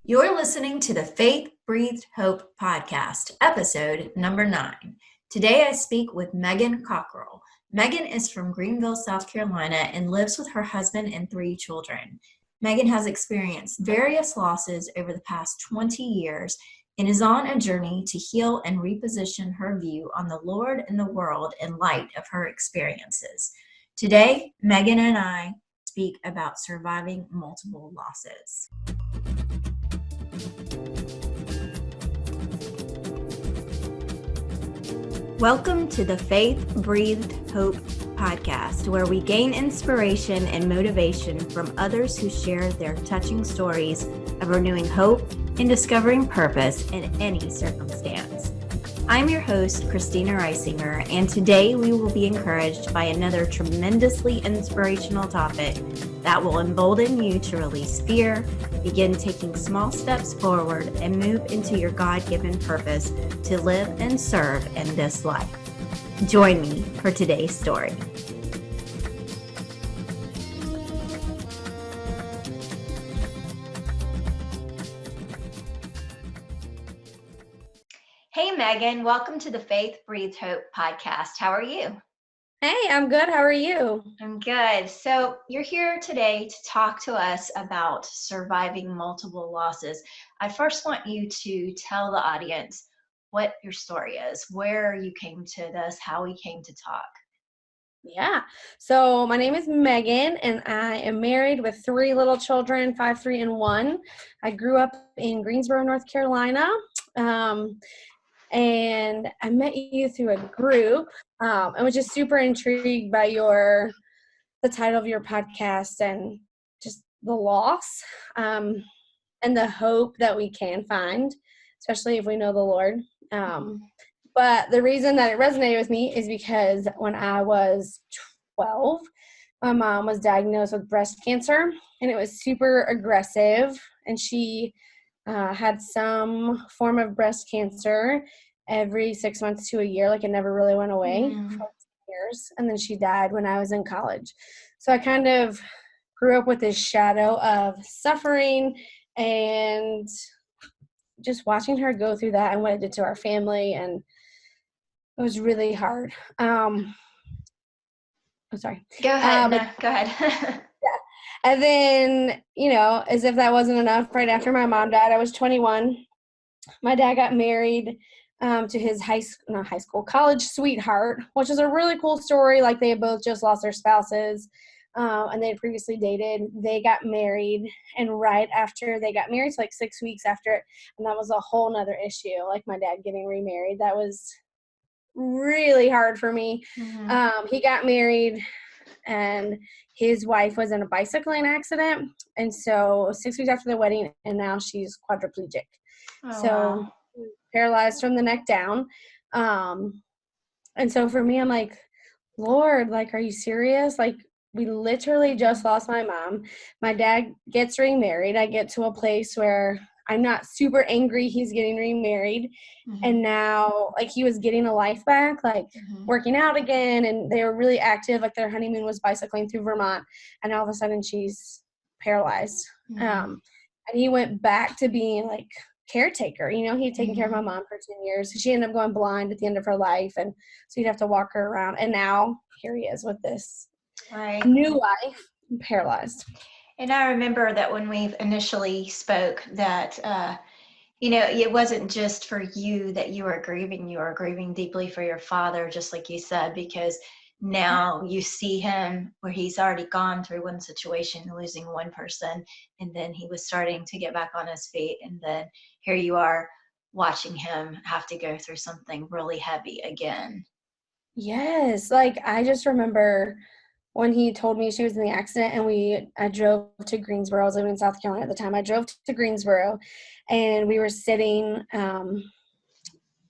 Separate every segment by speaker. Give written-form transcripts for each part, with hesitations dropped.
Speaker 1: You're listening to the Faith Breathed Hope podcast, episode number 9. Today I speak with Meghan Cockrell. Meghan is from Greenville, South Carolina, and lives with her husband and 3 children. Meghan has experienced various losses over the past 20 years and is on a journey to heal and reposition her view on the Lord and the world in light of her experiences. Today, Meghan and I speak about surviving multiple losses. Welcome to the Faith Breathed Hope podcast, where we gain inspiration and motivation from others who share their touching stories of renewing hope and discovering purpose in any circumstance. I'm your host, Christina Reisinger, and today we will be encouraged by another tremendously inspirational topic that will embolden you to release fear, begin taking small steps forward, and move into your God-given purpose to live and serve in this life. Join me for today's story. Hey, Meghan, welcome to the Faith Breathed Hope podcast. How are you?
Speaker 2: Hey, I'm good. How are you?
Speaker 1: I'm good. So you're here today to talk to us about surviving multiple losses. I first want you to tell the audience what your story is, where you came to this, how we came to talk.
Speaker 2: Yeah. So my name is Meghan, and I am married with 3 little children, 5, 3, and 1. I grew up in Greensboro, North Carolina, and I met you through a group. I was just super intrigued by the title of your podcast and just the loss and the hope that we can find, especially if we know the Lord. But the reason that it resonated with me is because when I was 12, my mom was diagnosed with breast cancer, and it was super aggressive, and she had some form of breast cancer every 6 months to a year. Like, it never really went away for years. And then she died when I was in college. So I kind of grew up with this shadow of suffering and just watching her go through that and what it did to our family. And it was really hard. I'm sorry.
Speaker 1: Go ahead. Go ahead.
Speaker 2: And then, as if that wasn't enough, right after my mom died, I was 21. My dad got married to his college sweetheart, which is a really cool story. Like, they had both just lost their spouses, and they had previously dated. They got married, and right after they got married, so like 6 weeks after it, and that was a whole nother issue, like my dad getting remarried. That was really hard for me. He got married, and his wife was in a bicycling accident, and so 6 weeks after the wedding, and now she's quadriplegic. Wow. Paralyzed from the neck down. And so for me, I'm like, Lord, like, are you serious? Like, we literally just lost my mom. My dad gets remarried. I get to a place where I'm not super angry he's getting remarried. And now, like, he was getting a life back, like working out again, and they were really active. Like, their honeymoon was bicycling through Vermont, and all of a sudden she's paralyzed. And he went back to being like caretaker. He had taken care of my mom for 10 years. She ended up going blind at the end of her life, and so he'd have to walk her around. And now here he is with this new life, paralyzed.
Speaker 1: And I remember that when we initially spoke that, it wasn't just for you that you were grieving deeply for your father, just like you said, because now you see him where he's already gone through one situation, losing one person, and then he was starting to get back on his feet. And then here you are watching him have to go through something really heavy again.
Speaker 2: Yes. Like, I just remember when he told me she was in the accident, and I drove to Greensboro. I was living in South Carolina at the time. I drove to Greensboro, and we were sitting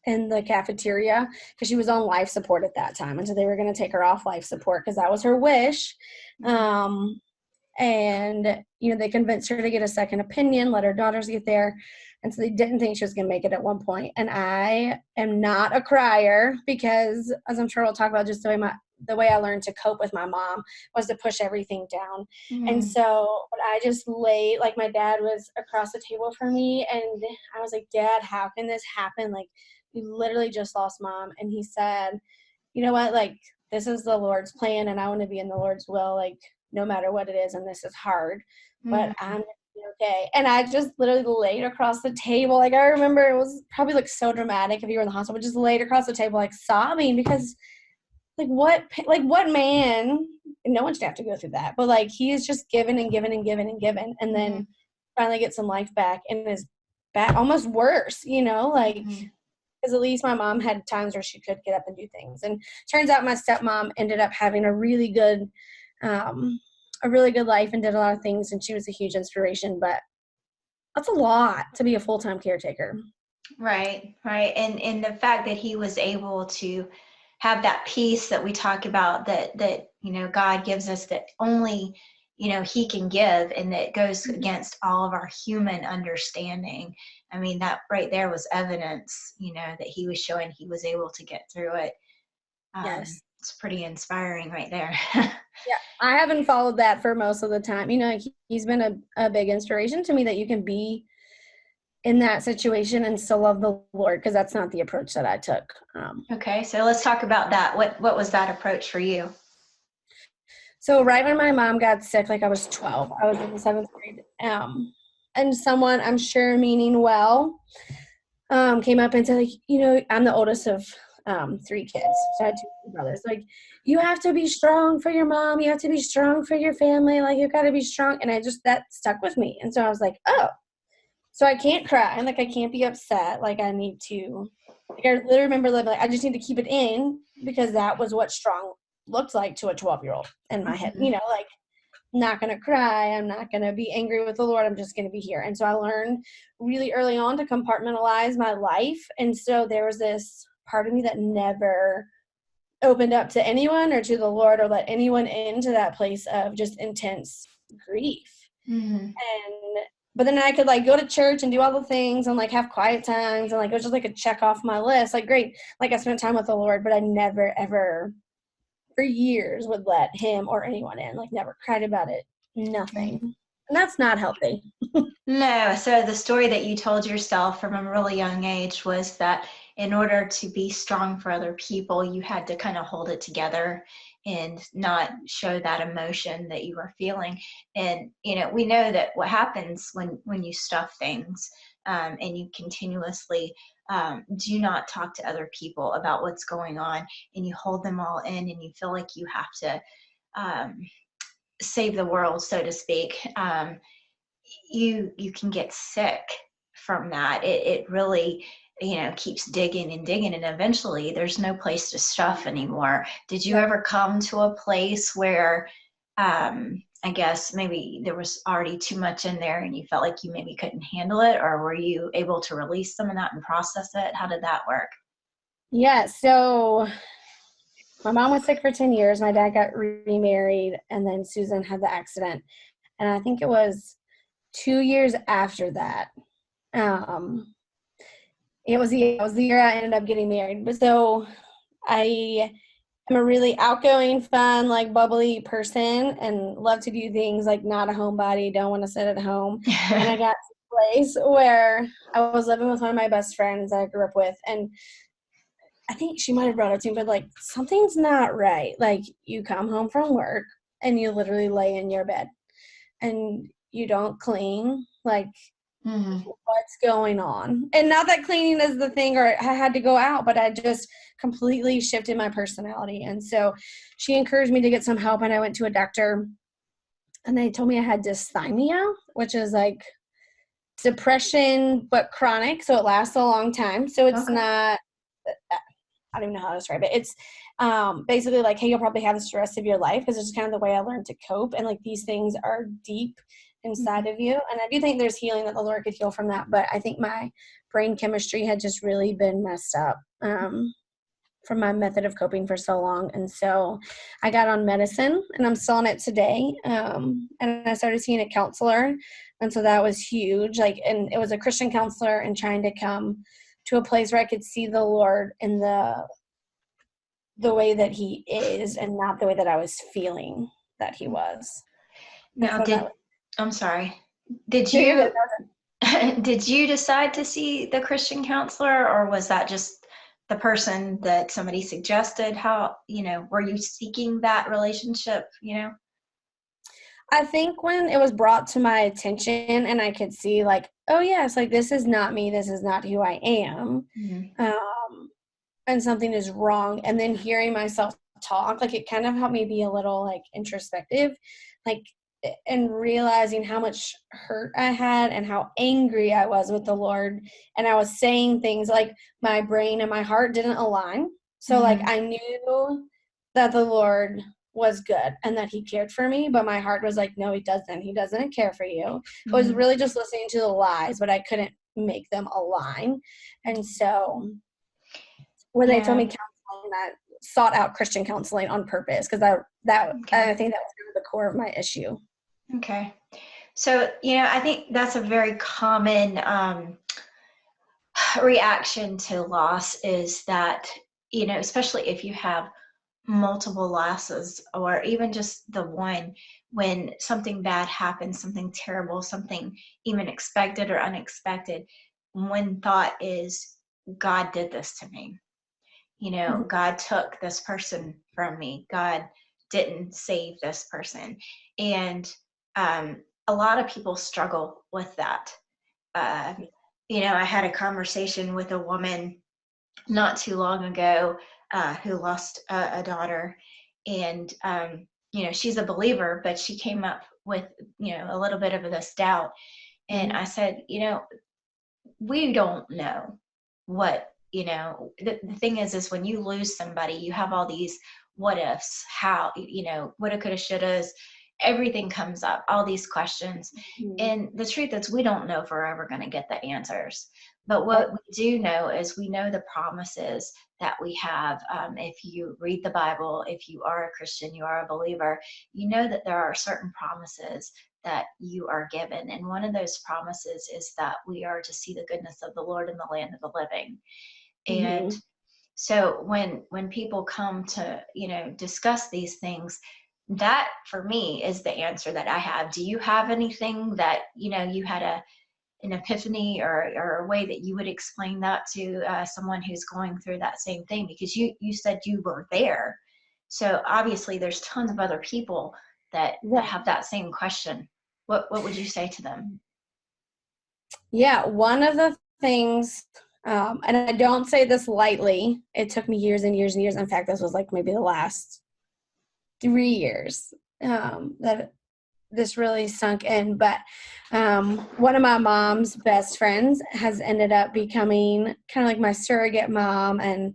Speaker 2: in the cafeteria because she was on life support at that time. And so they were going to take her off life support because that was her wish. And, they convinced her to get a second opinion, let her daughters get there. And so they didn't think she was going to make it at one point. And I am not a crier because, as I'm sure we'll talk about, just the way the way I learned to cope with my mom was to push everything down. And
Speaker 1: Mm.
Speaker 2: so I just laid, like my dad was across the table from me, and I was like, Dad, how can this happen? Like, we literally just lost Mom. And he said, you know what, like, this is the Lord's plan, and I want to be in the Lord's will, like, no matter what it is, and this is hard, but
Speaker 1: Mm.
Speaker 2: I'm going to be okay. And I just literally laid across the table. Like, I remember it was probably, like, so dramatic if you were in the hospital, but just laid across the table, like, sobbing, because, like, what man, and no one should have to go through that, but, like, he is just given and given and given and given, and then finally get some life back, and is back almost worse, you know, like,
Speaker 1: Mm.
Speaker 2: because at least my mom had times where she could get up and do things. And turns out my stepmom ended up having a really good life and did a lot of things, and she was a huge inspiration. But that's a lot to be a full-time caretaker.
Speaker 1: Right, right. And the fact that he was able to have that peace that we talk about, that God gives us, that only he can give, and that goes against all of our human understanding. I mean, that right there was evidence, that he was showing he was able to get through it.
Speaker 2: Yes.
Speaker 1: It's pretty inspiring right there.
Speaker 2: Yeah, I haven't followed that for most of the time. He's been a big inspiration to me, that you can be in that situation and still love the Lord, because that's not the approach that I took.
Speaker 1: Okay, so let's talk about that. What was that approach for you?
Speaker 2: So right when my mom got sick, like I was 12, I was in the 7th grade, and someone, I'm sure meaning well, came up and said, like, I'm the oldest of 3 kids. So I had 2 brothers. Like, you have to be strong for your mom. You have to be strong for your family. Like, you've got to be strong. And that stuck with me. And so I was like, oh, so I can't cry. Like, I can't be upset. Like, I need to, like, I literally remember living, like, I just need to keep it in, because that was what strong looked like to a 12-year-old in my head. Like, not going to cry. I'm not going to be angry with the Lord. I'm just going to be here. And so I learned really early on to compartmentalize my life. And so there was this part of me that never opened up to anyone or to the Lord, or let anyone into that place of just intense grief.
Speaker 1: Mm-hmm.
Speaker 2: But then I could, like, go to church and do all the things and, like, have quiet times, and, like, it was just like a check off my list. Like, great. Like, I spent time with the Lord, but I never, ever for years would let him or anyone in, like, never cried about it, nothing. And that's not healthy.
Speaker 1: No. So the story that you told yourself from a really young age was that in order to be strong for other people, you had to kind of hold it together and not show that emotion that you were feeling. And, we know that what happens when you stuff things, and you continuously do not talk to other people about what's going on, and you hold them all in, and you feel like you have to save the world, so to speak. You can get sick from that. It really keeps digging and digging, and eventually there's no place to stuff anymore. Did you ever come to a place where I guess maybe there was already too much in there and you felt like you maybe couldn't handle it, or were you able to release some of that and process it? How did that work?
Speaker 2: Yeah, so my mom was sick for 10 years. My dad got remarried, and then Susan had the accident. And I think it was 2 years after that. It was the year I ended up getting married. But so I am a really outgoing, fun, like, bubbly person, and love to do things, like, not a homebody, don't want to sit at home. And I got to a place where I was living with one of my best friends that I grew up with, and I think she might have brought it to me, but, like, something's not right. Like, you come home from work and you literally lay in your bed and you don't clean. Like, what's going on? And not that cleaning is the thing, or I had to go out, but I just completely shifted my personality. And so she encouraged me to get some help, and I went to a doctor, and they told me I had dysthymia, which is like depression but chronic, so it lasts a long time. So it's not, I don't even know how to describe it. It's basically like, hey, you'll probably have this the rest of your life, because it's just kind of the way I learned to cope. And, like, these things are deep inside of you. And I do think there's healing that the Lord could heal from that. But I think my brain chemistry had just really been messed up from my method of coping for so long. And so I got on medicine, and I'm still on it today. And I started seeing a counselor. And so that was huge. Like, and it was a Christian counselor, and trying to come to a place where I could see the Lord in the the way that he is and not the way that I was feeling that he was. And
Speaker 3: Now,
Speaker 2: so that was,
Speaker 3: I'm sorry. Did
Speaker 2: no, you're
Speaker 3: you
Speaker 2: good.
Speaker 3: did you decide to see the Christian counselor, or was that just the person that somebody suggested? How, were you seeking that relationship?
Speaker 2: I think when it was brought to my attention and I could see like, oh yes, like this is not me, this is not who I am, and something is wrong. And then hearing myself talk, like it kind of helped me be a little like introspective, like, and realizing how much hurt I had and how angry I was with the Lord. And I was saying things like my brain and my heart didn't align. So like I knew that the Lord was good and that he cared for me, but my heart was like, no, he doesn't. He doesn't care for you. I was really just listening to the lies, but I couldn't make them align. And so when they told me counseling, that sought out Christian counseling on purpose, because I think that was kind of the core of my issue.
Speaker 3: Okay. So, I think that's a very common reaction to loss, is that, especially if you have multiple losses, or even just the one, when something bad happens, something terrible, something even expected or unexpected, one thought is, God did this to me. God took this person from me. God didn't save this person. And a lot of people struggle with that. I had a conversation with a woman not too long ago who lost a daughter. And, she's a believer, but she came up with, a little bit of this doubt. And I said, we don't know what, the thing is when you lose somebody, you have all these what ifs, how, woulda, coulda, shouldas, everything comes up, all these questions. And the truth is, we don't know if we're ever going to get the answers. But what we do know is we know the promises that we have. If you read the Bible, if you are a Christian, you are a believer, you know that there are certain promises that you are given. And one of those promises is that we are to see the goodness of the Lord in the land of the living. And so when people come to, discuss these things, that for me is the answer that I have. Do you have anything that, you had an epiphany or a way that you would explain that to someone who's going through that same thing? Because you said you were there. So obviously there's tons of other people that have that same question. What would you say to them?
Speaker 2: Yeah, one of the things, and I don't say this lightly, it took me years and years and years. In fact, this was like maybe the last 3 years that this really sunk in. But one of my mom's best friends has ended up becoming kind of like my surrogate mom, and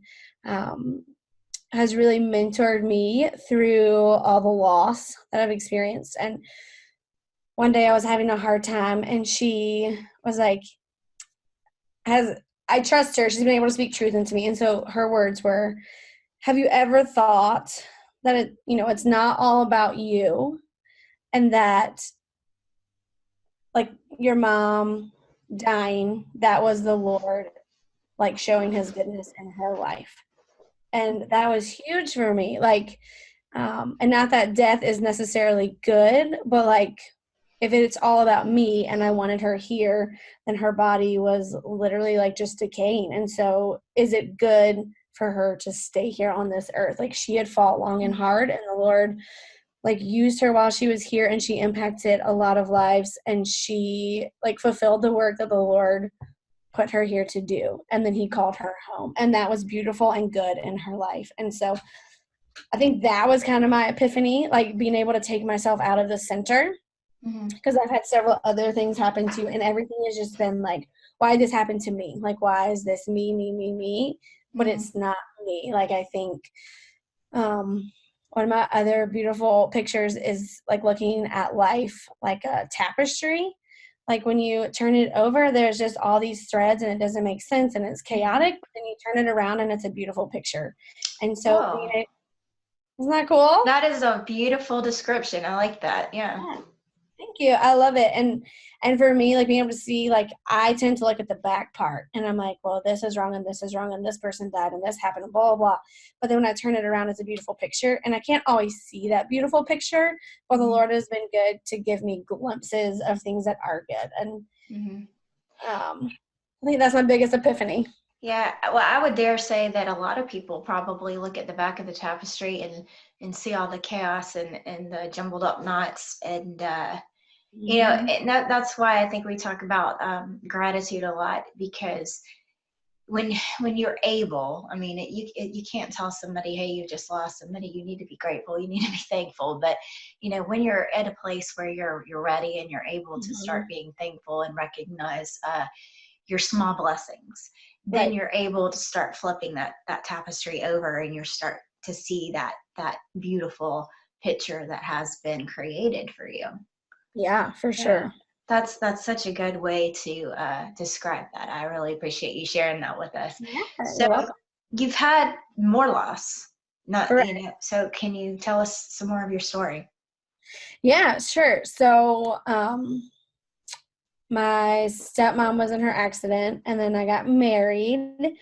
Speaker 2: has really mentored me through all the loss that I've experienced. And one day I was having a hard time, and she was like, I trust her. She's been able to speak truth into me. And so her words were, have you ever thought that it's not all about you, and that like your mom dying, that was the Lord like showing his goodness in her life. And that was huge for me. Like, and not that death is necessarily good, but like if it's all about me and I wanted her here, then her body was literally like just decaying. And so is it good for her to stay here on this earth? Like she had fought long and hard, and the Lord like used her while she was here, and she impacted a lot of lives, and she like fulfilled the work that the Lord put her here to do. And then he called her home, and that was beautiful and good in her life. And so I think that was kind of my epiphany, like being able to take myself out of the center, because I've had several other things happen too, and everything has just been like, why did this happen to me? Like, why is this me? But it's not me. Like, I think one of my other beautiful pictures is like looking at life like a tapestry. Like when you turn it over, there's just all these threads and it doesn't make sense and it's chaotic, but then you turn it around and it's a beautiful picture. And so, isn't that cool?
Speaker 3: That is a beautiful description. I like that. Yeah.
Speaker 2: Thank you. I love it. And for me, like being able to see, like I tend to look at the back part and I'm like, well, this is wrong and this is wrong and this person died and this happened and blah, blah, blah. But then when I turn it around, it's a beautiful picture. And I can't always see that beautiful picture, but the Lord has been good to give me glimpses of things that are good. And I think that's my biggest epiphany.
Speaker 3: Yeah, well, I would dare say that a lot of people probably look at the back of the tapestry and see all the chaos and the jumbled up knots, and and that's why I think we talk about gratitude a lot, because when you're able, I mean, you can't tell somebody, hey, you just lost somebody, you need to be grateful, you need to be thankful. But when you're at a place where you're ready and you're able to start being thankful and recognize your small blessings, then you're able to start flipping that tapestry over, and you start to see that beautiful picture that has been created for you.
Speaker 2: Yeah, for sure.
Speaker 3: That's such a good way to describe that. I really appreciate you sharing that with us.
Speaker 2: Yeah,
Speaker 3: So
Speaker 2: you're welcome.
Speaker 3: you've had more loss, not
Speaker 2: Correct.
Speaker 3: so can you tell us some more of your story?
Speaker 2: Yeah, sure. So my stepmom was in her accident, and then I got married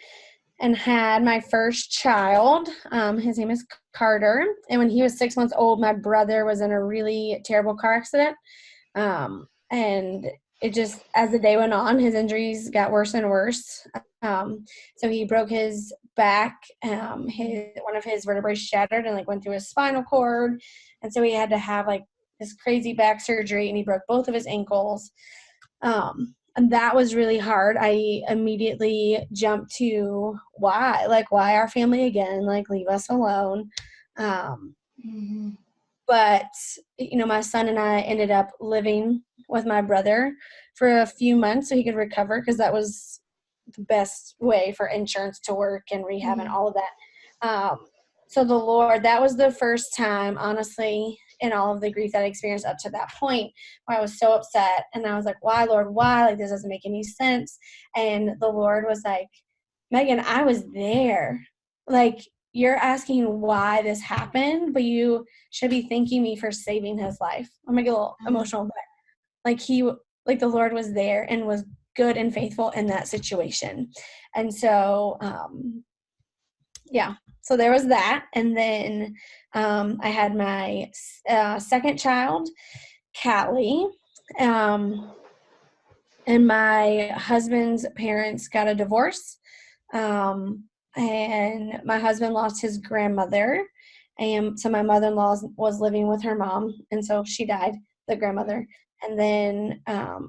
Speaker 2: and had my first child. His name is Carter. And when he was 6 months old, my brother was in a really terrible car accident. And it just, as the day went on, his injuries got worse and worse. So he broke his back, one of his vertebrae shattered and went through his spinal cord. And so he had to have this crazy back surgery, and he broke both of his ankles. And that was really hard. I immediately jumped to why our family again, leave us alone. But, my son and I ended up living with my brother for a few months so he could recover, because that was the best way for insurance to work and rehab and all of that. So the Lord, that was the first time, honestly, in all of the grief that I experienced up to that point, where I was so upset. And I was like, why, Lord, why? This doesn't make any sense. And the Lord was like, Megan, I was there. You're asking why this happened, but you should be thanking me for saving his life. I'm going to get a little emotional, but the Lord was there and was good and faithful in that situation. And so, so there was that. And then I had my second child, Callie, and my husband's parents got a divorce. And my husband lost his grandmother. And so my mother-in-law was living with her mom. And so she died, the grandmother. And then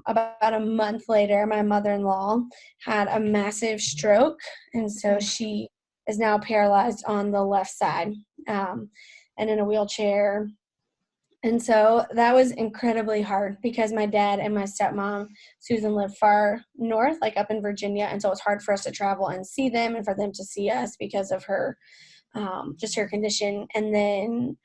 Speaker 2: about a month later, my mother-in-law had a massive stroke. And so she is now paralyzed on the left side and in a wheelchair. And so that was incredibly hard, because my dad and my stepmom, Susan, lived far north, up in Virginia. And so it's hard for us to travel and see them and for them to see us because of her, just her condition. And then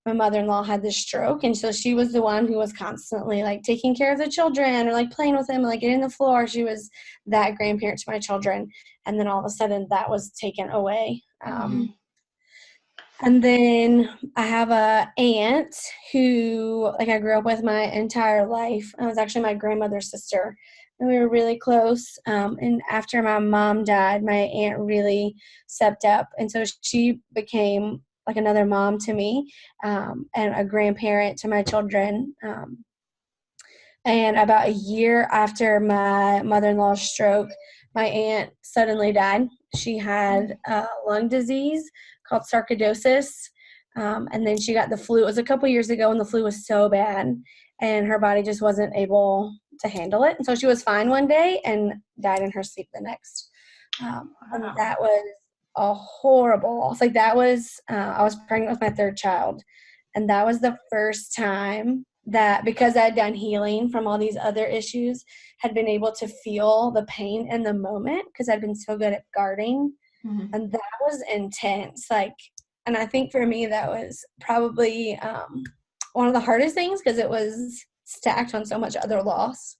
Speaker 2: my mother-in-law had this stroke. And so she was the one who was constantly taking care of the children or playing with them, getting the floor. She was that grandparent to my children. And then all of a sudden that was taken away. And then I have a aunt who I grew up with my entire life. I was actually my grandmother's sister, and we were really close. And after my mom died, my aunt really stepped up. And so she became another mom to me, and a grandparent to my children. And about a year after my mother-in-law's stroke, my aunt suddenly died. She had lung disease called sarcoidosis, and then she got the flu. It was a couple years ago, and the flu was so bad, and her body just wasn't able to handle it. And so she was fine one day and died in her sleep the next. And that was a horrible loss. That was, I was pregnant with my third child, and that was the first time that, because I had done healing from all these other issues, had been able to feel the pain in the moment, because I'd been so good at guarding. And that was intense. And I think for me, that was probably one of the hardest things, because it was stacked on so much other loss.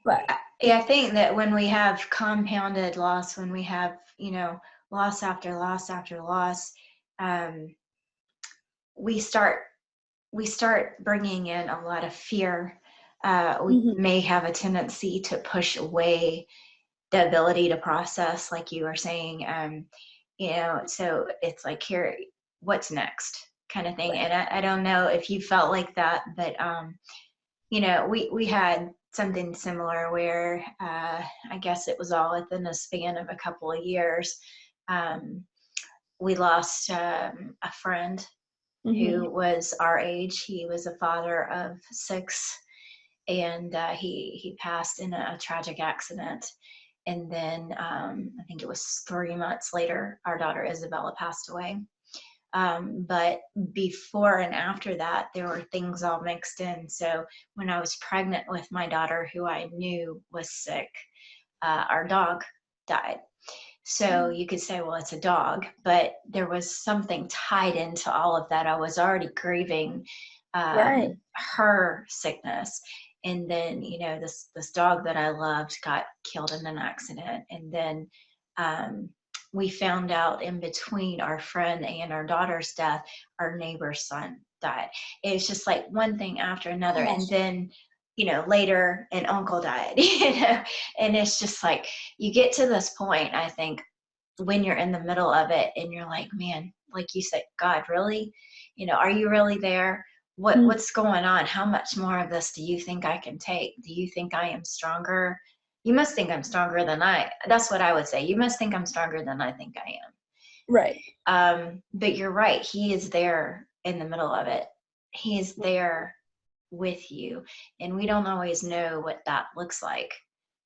Speaker 3: But yeah, I think that when we have compounded loss, when we have, loss after loss after loss, we start we start bringing in a lot of fear, we
Speaker 2: Mhm.
Speaker 3: may have a tendency to push away the ability to process, like you were saying. So it's like, here, what's next, kind of thing.
Speaker 2: Right.
Speaker 3: And I don't know if you felt like that, but we had something similar where I guess it was all within a span of a couple of years. Um, we lost a friend
Speaker 2: Mhm.
Speaker 3: who was our age. He was a father of 6, and he passed in a tragic accident. And then I think it was 3 months later, our daughter Isabella passed away. But before and after that, there were things all mixed in. So when I was pregnant with my daughter, who I knew was sick, our dog died. So you could say, well, it's a dog, but there was something tied into all of that. I was already grieving
Speaker 2: Right.
Speaker 3: her sickness. And then, this dog that I loved got killed in an accident. And then um, we found out in between our friend and our daughter's death, our neighbor's son died. It was just like one thing after another. And
Speaker 2: Gosh.
Speaker 3: then, later an uncle died, and it's just like, you get to this point, I think, when you're in the middle of it and you're like, man, like you said, God, really? Are you really there?
Speaker 2: Mm.
Speaker 3: What's going on? How much more of this do you think I can take? Do you think I am stronger? You must think I'm stronger than that's what I would say. You must think I'm stronger than I think I
Speaker 2: Right.
Speaker 3: am. But you're right. He is there in the middle of it. He is there with you. And we don't always know what that looks like.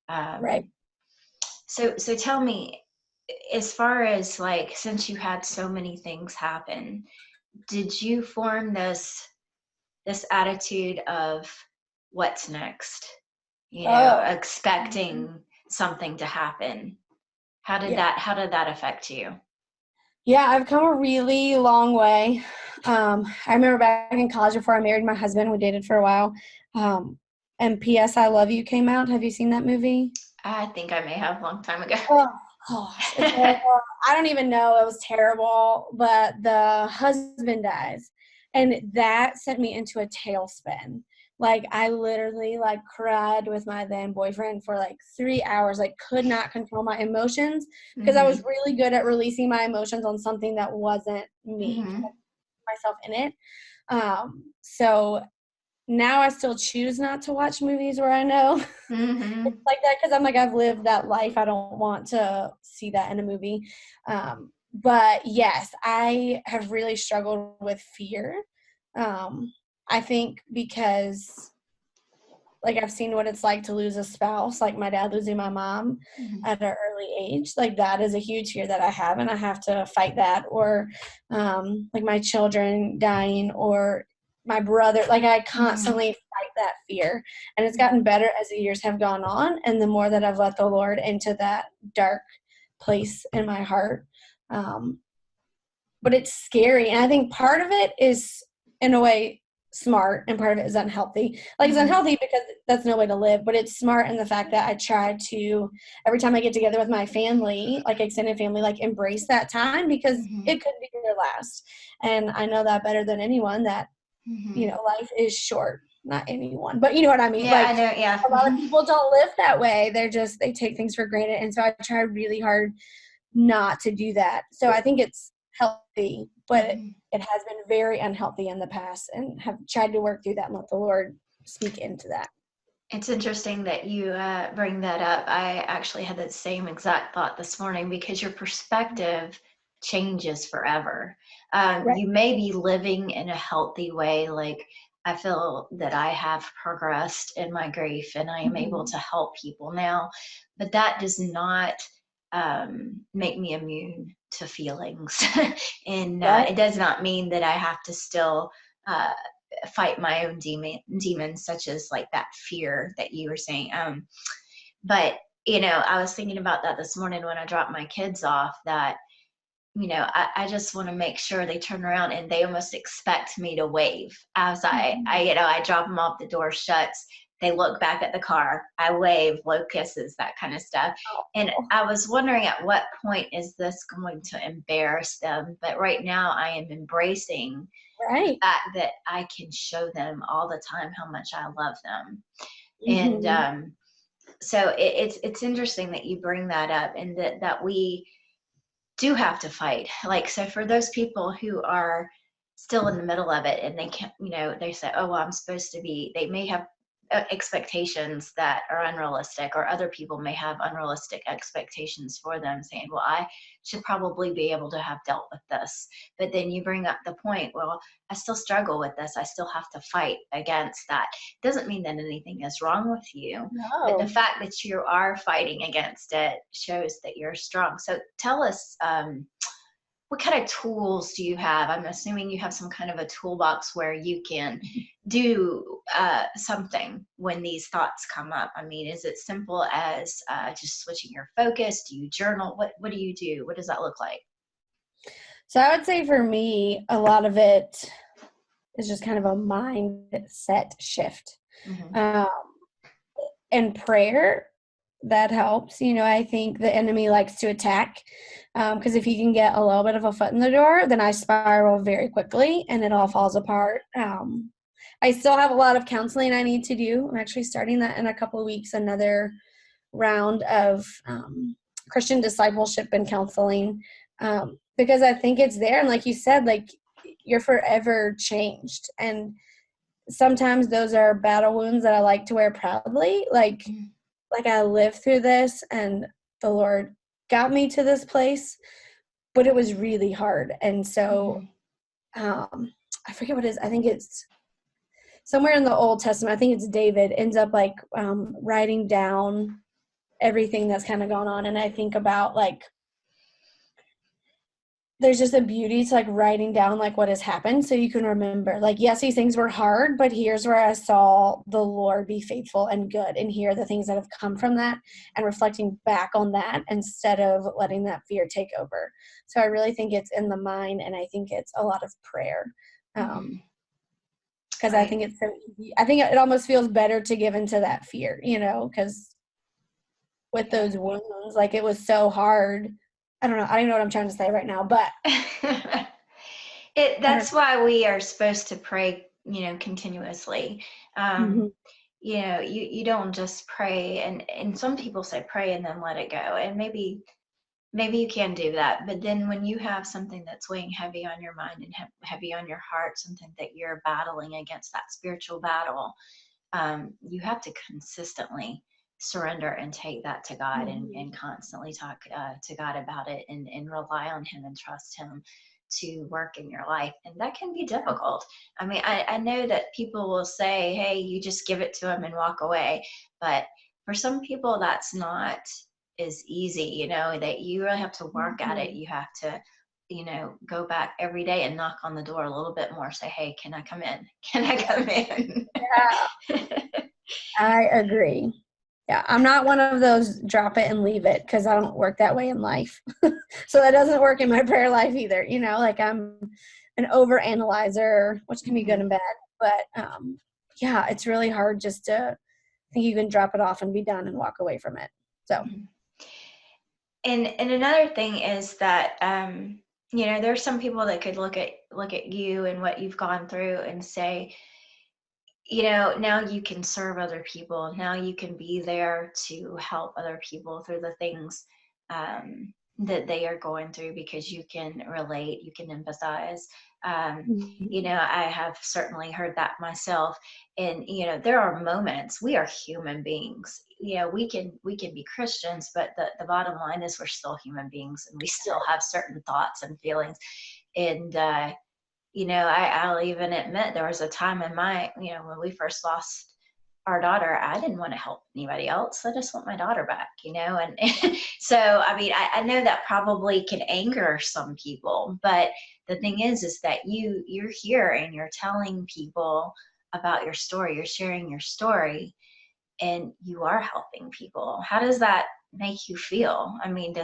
Speaker 2: Right.
Speaker 3: Um, so tell me, as far as, like, since you had so many things happen, did you form this attitude of what's next?
Speaker 2: Oh. Mhm.
Speaker 3: Expecting something to happen. How did
Speaker 2: Yeah.
Speaker 3: that affect you?
Speaker 2: Yeah, I've come a really long way. I remember back in college before I married my husband, we dated for a while. And P.S. I Love You came out. Have you seen that movie?
Speaker 3: I think I may have a long time ago.
Speaker 2: Oh gosh, it's horrible. I don't even know. It was terrible. But the husband dies, and that sent me into a tailspin. Like I literally like cried with my then boyfriend for like 3 hours. Like could not control my emotions because I was
Speaker 3: Hmm.
Speaker 2: really good at releasing my emotions on something that wasn't me,
Speaker 3: Hmm.
Speaker 2: myself in it. So now I still choose not to watch movies where I know it's
Speaker 3: Hmm.
Speaker 2: like that because I'm like, I've lived that life. I don't want to see that in a movie. But yes, I have really struggled with fear. I think because like I've seen what it's like to lose a spouse, like my dad losing my mom
Speaker 3: Hmm.
Speaker 2: at an early age. Like that is a huge fear that I have, and I have to fight that. Or like my children dying, or my brother. Like I
Speaker 3: Hmm.
Speaker 2: constantly fight that fear, and it's gotten better as the years have gone on, and the more that I've let the Lord into that dark place in my heart. Um, but it's scary. And I think part of it is, in a way, smart, and part of it is unhealthy. Like, it's
Speaker 3: Hmm.
Speaker 2: unhealthy because that's no way to live, but it's smart in the fact that I try to, every time I get together with my family, like extended family, like embrace that time because
Speaker 3: Hmm.
Speaker 2: it could be your last. And I know that better than anyone that,
Speaker 3: Hmm.
Speaker 2: life is short. Not anyone, but you know what I mean?
Speaker 3: Yeah, I
Speaker 2: Like,
Speaker 3: know. Yeah.
Speaker 2: a lot of people don't live that way. They take things for granted. And so I try really hard not to do that. So I think it's healthy, but
Speaker 3: Hmm.
Speaker 2: it has been very unhealthy in the past, and have tried to work through that and let the Lord speak into that.
Speaker 3: It's interesting that you bring that up. I actually had that same exact thought this morning, because your perspective changes forever.
Speaker 2: Right.
Speaker 3: You may be living in a healthy way. Like, I feel that I have progressed in my grief and I am able
Speaker 2: Mhm.
Speaker 3: to help people now, but that does not make me immune to feelings. And
Speaker 2: Right.
Speaker 3: it does not mean that I have to still. Uh, Fight my own demons, such as like that fear that you were saying. But I was thinking about that this morning when I dropped my kids off, that I just want to make sure they turn around and they almost expect me to wave as I
Speaker 2: Mhm.
Speaker 3: I drop them off, the door shuts, they look back at the car. I wave, blow kisses, that kind of stuff. And I was wondering at what point is this going to embarrass them? But right now I am embracing the fact that I can show them all the time how much I love them.
Speaker 2: Mm-hmm.
Speaker 3: And so it's interesting that you bring that up, and that we do have to fight. Like, so for those people who are still in the middle of it and they can't, they say, oh, well, I'm supposed to be, they may have expectations that are unrealistic, or other people may have unrealistic expectations for them, saying, well, I should probably be able to have dealt with this. But then you bring up the point, well, I still struggle with this. I still have to fight against that. It doesn't mean that anything is wrong with you, but the fact that you are fighting against it shows that you're strong. So tell us, what kind of tools do you have? I'm assuming you have some kind of a toolbox where you can do something when these thoughts come up. I mean, is it simple as just switching your focus? Do you journal? What do you do? What does that look like?
Speaker 2: So I would say for me, a lot of it is just kind of a mindset shift.
Speaker 3: Mm-hmm.
Speaker 2: And prayer, that helps. I think the enemy likes to attack, because if he can get a little bit of a foot in the door, then I spiral very quickly and it all falls apart. I still have a lot of counseling I need to do. I'm actually starting that in a couple of weeks, another round of Christian discipleship and counseling, because I think it's there. And like you said, like, you're forever changed. And sometimes those are battle wounds that I like to wear proudly. Like I lived through this and the Lord got me to this place, but it was really hard. And so I forget what it is. I think it's somewhere in the Old Testament. I think it's David ends up like writing down everything that's kind of gone on. And I think about, like, there's just a beauty to like writing down like what has happened, so you can remember, like, yes, these things were hard, but here's where I saw the Lord be faithful and good, and here are the things that have come from that, and reflecting back on that instead of letting that fear take over. So I really think it's in the mind, and I think it's a lot of prayer, because I think it's so easy. I think it almost feels better to give into that fear, because with those wounds, like, it was so hard. I don't know. I don't even know what I'm trying to say right now, but
Speaker 3: that's why we are supposed to pray, continuously. You don't just pray, and some people say pray and then let it go. And maybe you can do that. But then when you have something that's weighing heavy on your mind and heavy on your heart, something that you're battling against, that spiritual battle, you have to consistently surrender and take that to God, and constantly talk to God about it, and rely on Him and trust Him to work in your life. And that can be difficult. I mean, I know that people will say, hey, you just give it to Him and walk away. But for some people, that's not as easy, that you really have to work at it. You have to, go back every day and knock on the door a little bit more, say, hey, can I come in? Can I come in?
Speaker 2: Yeah. I agree. Yeah, I'm not one of those drop it and leave it, because I don't work that way in life. So that doesn't work in my prayer life either. Like, I'm an overanalyzer, which can be good and bad. But yeah, it's really hard just to think you can drop it off and be done and walk away from it. So.
Speaker 3: And another thing is that there's some people that could look at you and what you've gone through and say, now you can serve other people. Now you can be there to help other people through the things that they are going through, because you can relate, you can empathize. I have certainly heard that myself. And, there are moments, we are human beings. We can be Christians, but the bottom line is we're still human beings, and we still have certain thoughts and feelings. And, I'll even admit there was a time in my, when we first lost our daughter, I didn't want to help anybody else. I just want my daughter back, and so, I mean, I know that probably can anger some people, but the thing is that you're here and you're telling people about your story, you're sharing your story, and you are helping people. How does that make you feel? I mean,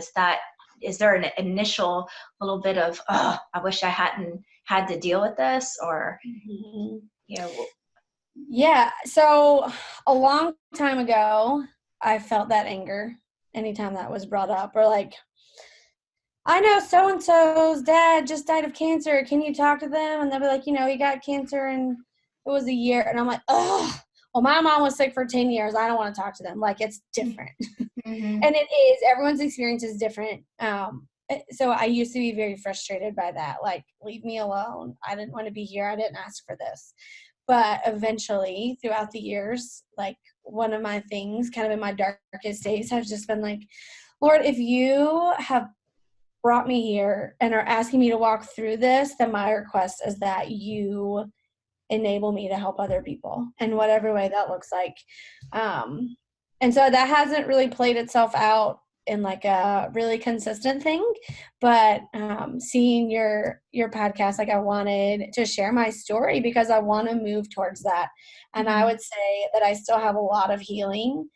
Speaker 3: is there an initial little bit of, oh, I wish I hadn't had to deal with this, or,
Speaker 2: Yeah. So a long time ago, I felt that anger anytime that was brought up, or like, I know so-and-so's dad just died of cancer. Can you talk to them? And they'll be like, he got cancer and it was a year. And I'm like, ugh, well, my mom was sick for 10 years. I don't want to talk to them. Like, it's different.
Speaker 3: Mm-hmm.
Speaker 2: And it is. Everyone's experience is different. So I used to be very frustrated by that. Like, leave me alone. I didn't want to be here. I didn't ask for this. But eventually, throughout the years, like, one of my things kind of in my darkest days has just been like, Lord, if you have brought me here and are asking me to walk through this, then my request is that you enable me to help other people in whatever way that looks like. And so that hasn't really played itself out in like a really consistent thing, but seeing your podcast, like, I wanted to share my story because I want to move towards that. And I would say that I still have a lot of healing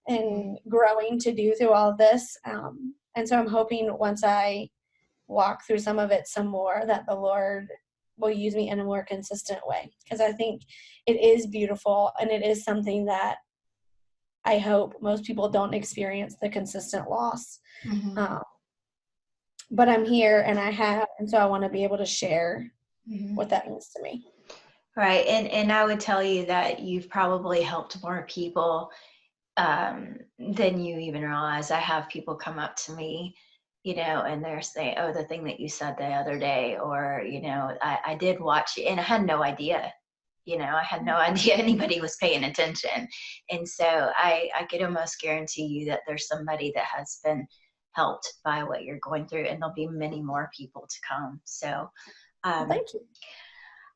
Speaker 2: and growing to do through all of this. And so I'm hoping once I walk through some of it some more, that the Lord will use me in a more consistent way. Because I think it is beautiful, and it is something that I hope most people don't experience, the consistent loss. But I'm here and so I want to be able to share what that means to me.
Speaker 3: Right. And I would tell you that you've probably helped more people than you even realize. I have people come up to me, and they're saying, oh, the thing that you said the other day, or, I did watch it and I had no idea, I had no idea anybody was paying attention. And so I could almost guarantee you that there's somebody that has been helped by what you're going through, and there'll be many more people to come. So
Speaker 2: Thank you.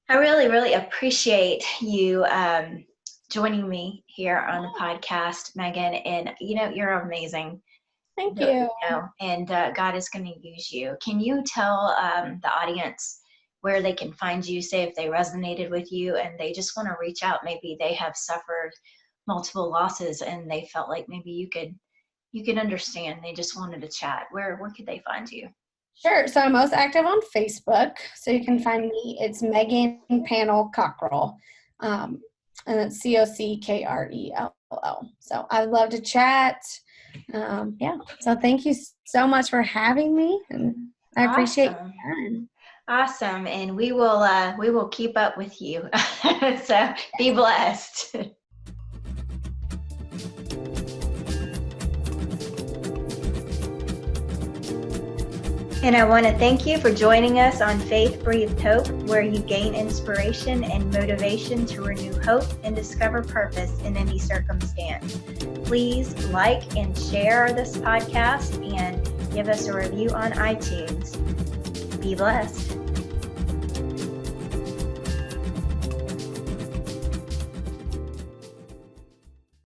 Speaker 3: I really, really appreciate you joining me here on the podcast, Meghan. And, you're amazing.
Speaker 2: Thank you.
Speaker 3: And God is going to use you. Can you tell the audience where they can find you, say if they resonated with you and they just want to reach out? Maybe they have suffered multiple losses and they felt like maybe you could understand. They just wanted to chat. Where could they find you?
Speaker 2: Sure. So I'm most active on Facebook. So you can find me. It's Meghan Panel Cockrell. And it's COCKRELL. So I'd love to chat. So thank you so much for having me, and I appreciate your time.
Speaker 3: Awesome. And we will keep up with you. So be blessed. And I want to thank you for joining us on Faith Breathed Hope, where you gain inspiration and motivation to renew hope and discover purpose in any circumstance. Please like and share this podcast and give us a review on iTunes. Be blessed.